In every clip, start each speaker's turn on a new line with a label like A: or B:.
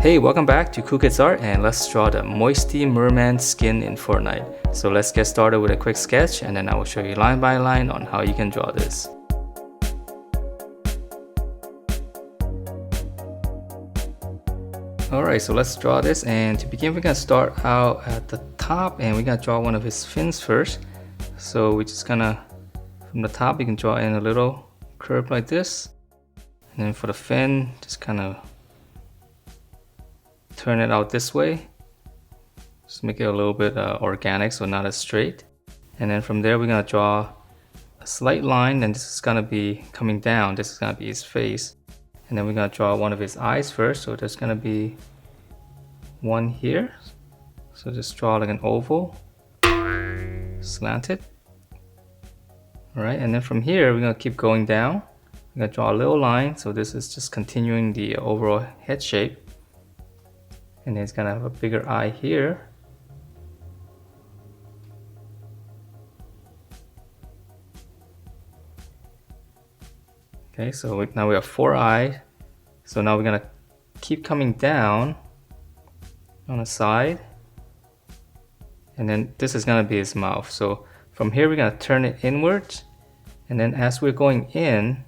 A: Hey, welcome back to Cool Kids Art, and let's draw the Moisty Merman skin in Fortnite. So let's get started with a quick sketch, and then I will show you line by line on how you can draw this. Alright, so let's draw this, and to begin we're gonna start out at the top and we're gonna draw one of his fins first. So we're just gonna, from the top you can draw in a little curve like this, and then for the fin just kind of turn it out this way. Just make it a little bit organic, so not as straight. And then from there we're gonna draw a slight line, and this is gonna be coming down. This is gonna be his face. And then we're gonna draw one of his eyes first. So there's gonna be one here. So just draw like an oval, slanted. Alright, and then from here we're gonna keep going down. We're gonna draw a little line. So this is just continuing the overall head shape. And then it's gonna have a bigger eye here. Okay, so now we have 4 eyes. So now we're gonna keep coming down on the side. And then this is gonna be his mouth. So from here we're gonna turn it inwards. And then as we're going in,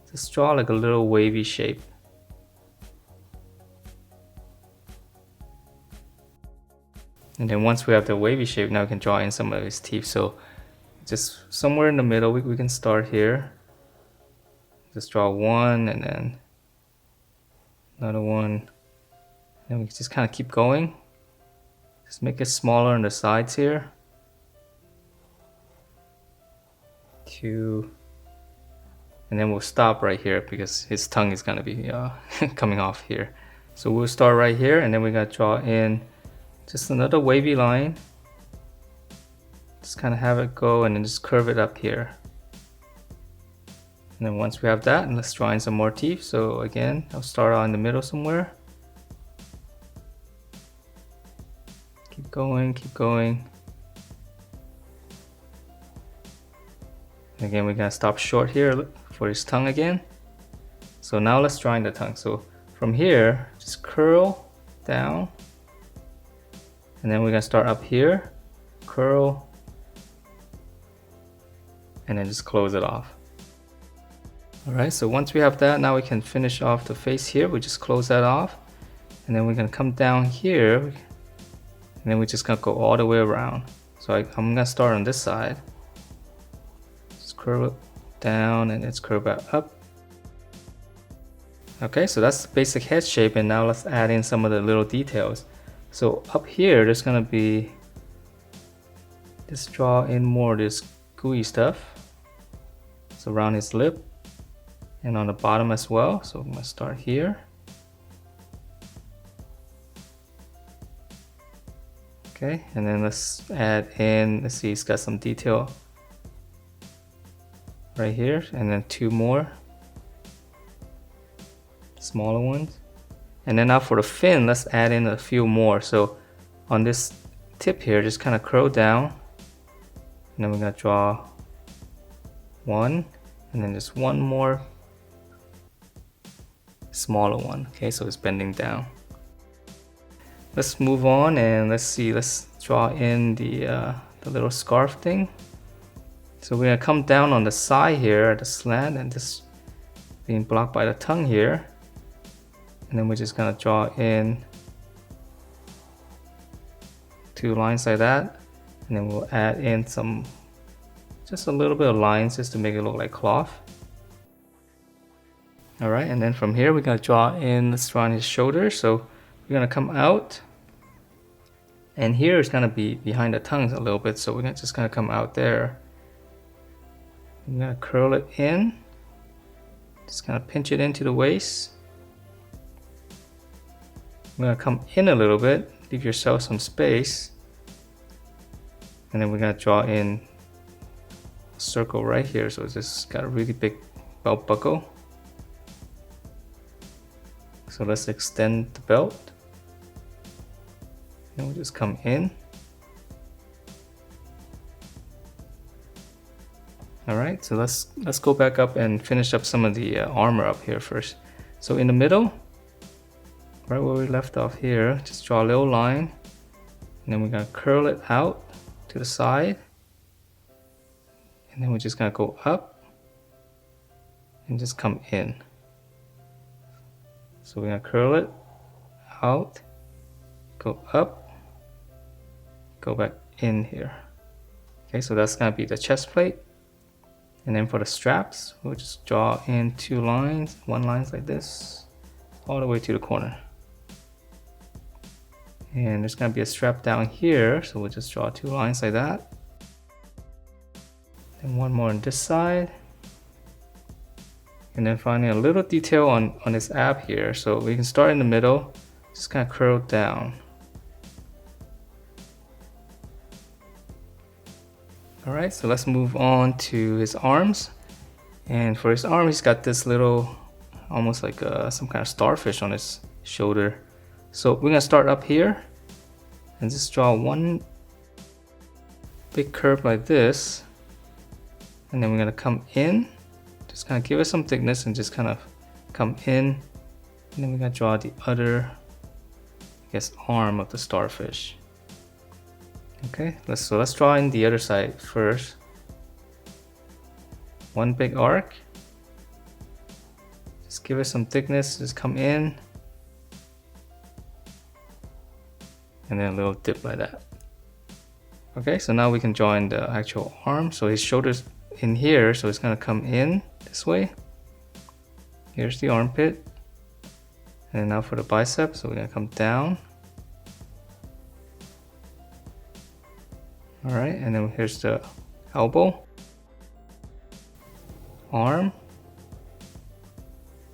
A: just draw like a little wavy shape. And then once we have the wavy shape, now we can draw in some of his teeth. So just somewhere in the middle, we can start here. Just draw one and then another one. And we just kind of keep going. Just make it smaller on the sides here. 2. And then we'll stop right here because his tongue is gonna be coming off here. So we'll start right here, and then we're gonna draw in just another wavy line. Just kind of have it go and then just curve it up here. And then once we have that, let's draw in some more teeth. So again, I'll start out in the middle somewhere. Keep going, keep going. And again, we're gonna stop short here for his tongue again. So now let's draw in the tongue. So from here, just curl down. And then we're gonna start up here, curl, and then just close it off. Alright, so once we have that, now we can finish off the face here. We just close that off. And then we're gonna come down here. And then we're just gonna go all the way around. So I'm gonna start on this side. Just curve it down and it's curve back up. Okay, so that's the basic head shape, and now let's add in some of the little details. So up here, there's gonna be, just draw in more of this gooey stuff. So around his lip and on the bottom as well. So I'm gonna start here. Okay, and then let's add in, let's see, he's got some detail right here, and then 2 more smaller ones. And then now for the fin, let's add in a few more. So on this tip here, just kind of curl down. And then we're gonna draw 1, and then just 1 more smaller one. Okay, so it's bending down. Let's move on and let's see, let's draw in the little scarf thing. So we're gonna come down on the side here at the slant and just being blocked by the tongue here. And then we're just gonna draw in 2 lines like that. And then we'll add in some, just a little bit of lines just to make it look like cloth. Alright, and then from here we're gonna draw in, let's draw in his shoulder. So we're gonna come out. And here it's gonna be behind the tongue a little bit. So we're just gonna come out there. I'm gonna curl it in. Just kind of pinch it into the waist. I'm gonna come in a little bit, leave yourself some space. And then we're gonna draw in a circle right here. So it's just got a really big belt buckle. So let's extend the belt. And we'll just come in. Alright, so let's go back up and finish up some of the armor up here first. So in the middle, right where we left off here, just draw a little line, and then we're gonna curl it out to the side, and then we're just gonna go up and just come in. So we're gonna curl it out, go up, go back in here. Okay, so that's gonna be the chest plate. And then for the straps, we'll just draw in two lines, one line like this, all the way to the corner. And there's gonna be a strap down here, so we'll just draw two lines like that. And one more on this side. And then finally a little detail on this ab here. So we can start in the middle, just kind of curl down. Alright, so let's move on to his arms. And for his arm, he's got this little, almost like some kind of starfish on his shoulder. So we're gonna start up here and just draw one big curve like this. And then we're gonna come in, just kind of give it some thickness and just kind of come in. And then we're gonna draw the other, I guess, arm of the starfish. Okay, let's draw in the other side first. One big arc. Just give it some thickness, just come in. And then a little dip like that. Okay, so now we can draw in the actual arm. So his shoulder's in here, so it's gonna come in this way. Here's the armpit. And now for the bicep, so we're gonna come down. Alright, and then here's the elbow, arm,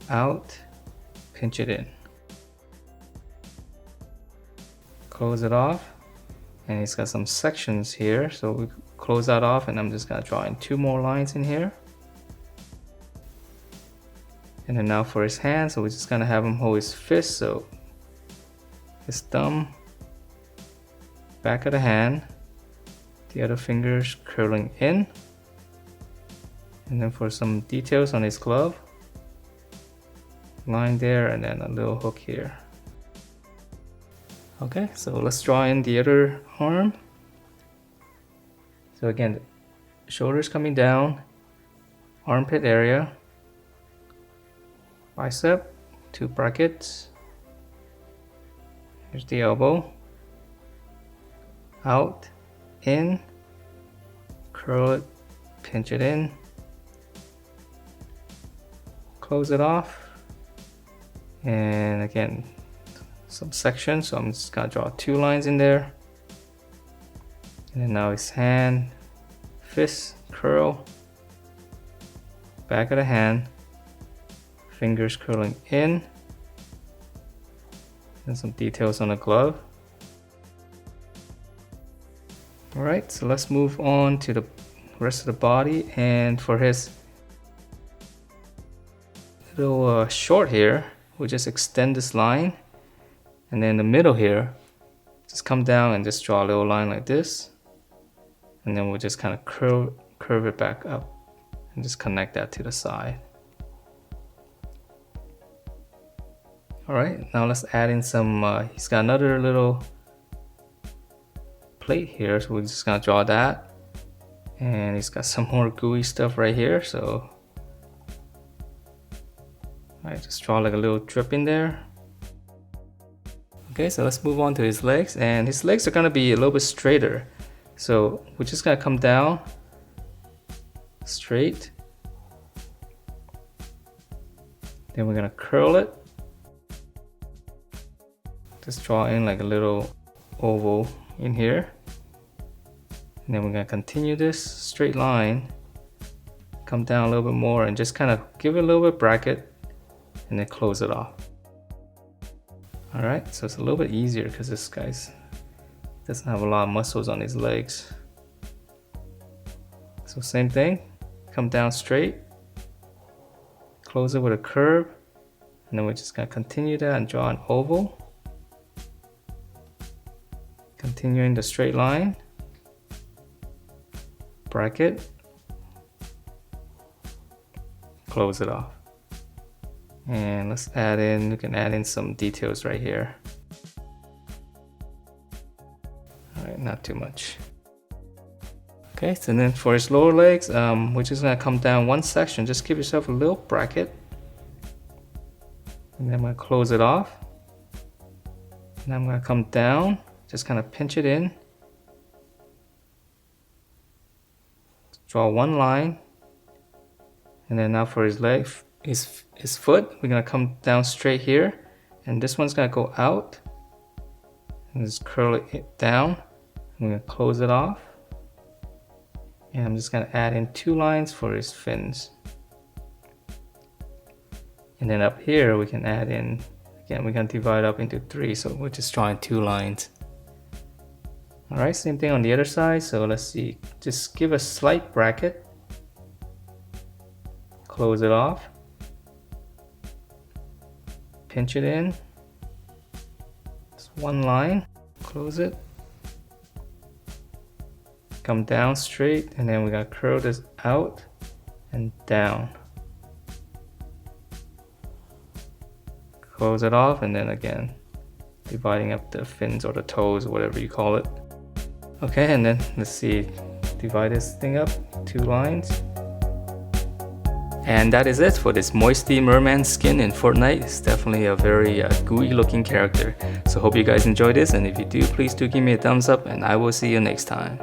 A: out, pinch it in. Close it off, and it's got some sections here, so we close that off, and I'm just gonna draw in two more lines in here. And then now for his hand, so we're just gonna have him hold his fist, so his thumb, back of the hand, the other fingers curling in. And then for some details on his glove, line there and then a little hook here. Okay, so let's draw in the other arm. So again, shoulders coming down, armpit area, bicep, two brackets. Here's the elbow, out, in, curl it, pinch it in, close it off, and again some sections, so I'm just gonna draw two lines in there. And then now his hand, fist, curl, back of the hand, fingers curling in, and some details on the glove. Alright, so let's move on to the rest of the body. And for his little short here, we'll just extend this line, and then in the middle here, just come down and just draw a little line like this, and then we'll just kind of curve it back up and just connect that to the side. Alright, now let's add in some, he's got another little plate here, so we're just gonna draw that. And he's got some more gooey stuff right here, so I just draw like a little drip in there. Okay, so let's move on to his legs, and his legs are gonna be a little bit straighter. So we're just gonna come down straight, then we're gonna curl it, just draw in like a little oval in here, and then we're gonna continue this straight line, come down a little bit more, and just kind of give it a little bit bracket, and then close it off. Alright, so it's a little bit easier because this guy's doesn't have a lot of muscles on his legs. So same thing, come down straight, close it with a curve, and then we're just gonna continue that and draw an oval, continuing the straight line, bracket, close it off. And let's add in, we can add in some details right here. Alright, not too much. Okay, so then for his lower legs, we're just gonna come down one section. Just give yourself a little bracket. And then I'm gonna close it off. And I'm gonna come down, just kind of pinch it in. Draw one line. And then now for his leg, his foot, we're gonna come down straight here. And this one's gonna go out. And just curl it down. I'm gonna close it off. And I'm just gonna add in 2 lines for his fins. And then up here we can add in, again, we're gonna divide up into 3, so we're just drawing 2 lines. Alright, same thing on the other side, so let's see, just give a slight bracket. Close it off. Pinch it in. Just 1 line, close it. Come down straight, and then we're gonna curl this out and down. Close it off, and then again, dividing up the fins or the toes, or whatever you call it. Okay, and then let's see, divide this thing up, 2 lines. And that is it for this Moisty Merman skin in Fortnite. It's definitely a very gooey looking character. So hope you guys enjoyed this, and if you do, please do give me a thumbs up, and I will see you next time.